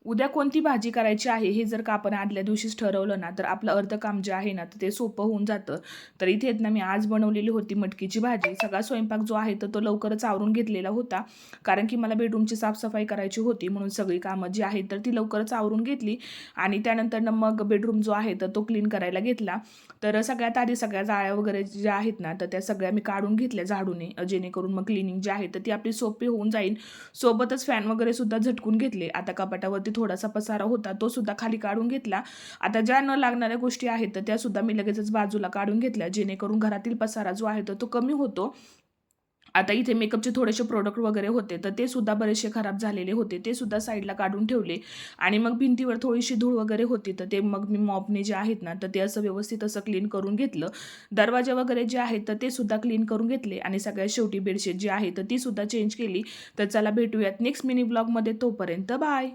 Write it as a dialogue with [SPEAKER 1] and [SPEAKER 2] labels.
[SPEAKER 1] उद्या कोणती भाजी करायची आहे हे जर का आपण आदल्या दिवशीच ठरवलं ना, तर आपलं अर्धं काम जे आहे ना, तर ते सोपं होऊन जातं. तर इथे आहेत ना, मी आज बनवलेली होती मटकीची भाजी. सगळा स्वयंपाक जो आहे तर तो लवकरच आवरून घेतलेला होता. कारण की मला बेडरूमची साफसफाई करायची होती, म्हणून सगळी कामं जी आहेत तर ती लवकरच आवरून घेतली आणि त्यानंतर मग बेडरूम जो आहे तर तो क्लीन करायला घेतला. तर सगळ्यात आधी सगळ्या जाळ्या वगैरे ज्या आहेत ना, तर त्या सगळ्या मी काढून घेतल्या झाडूने, जेणेकरून मग क्लिनिंग जी आहे तर ती आपली सोपी होऊन जाईल. सोबतच फॅन वगैरे सुद्धा झटकून घेतले. आता कपाटावरती थोडासा पसारा होता, तो सुद्धा खाली काढून घेतला. आता ज्या न लागणाऱ्या गोष्टी आहेत, तर त्या सुद्धा मी लगेचच बाजूला काढून घेतल्या, जेणेकरून घरातील पसारा जो आहे, तर तो कमी होतो. आता इथे मेकअपचे थोडेसे प्रोडक्ट वगैरे होते, तर ते सुद्धा बरेचसे खराब झालेले होते. ते सुद्धा साईडला काढून ठेवले आणि मग भिंतीवर थोडीशी धूळ वगैरे होती, तर ते मग मी मॉपने जे आहेत ना, तर ते असं व्यवस्थित असं क्लीन करून घेतलं. दरवाजे वगैरे जे आहेत, तर ते सुद्धा क्लीन करून घेतले आणि सगळ्यात शेवटी बेडशीट जी आहे, तर ती सुद्धा चेंज केली. तर चला भेटूयात नेक्स्ट मिनी व्लॉगमध्ये. तोपर्यंत बाय.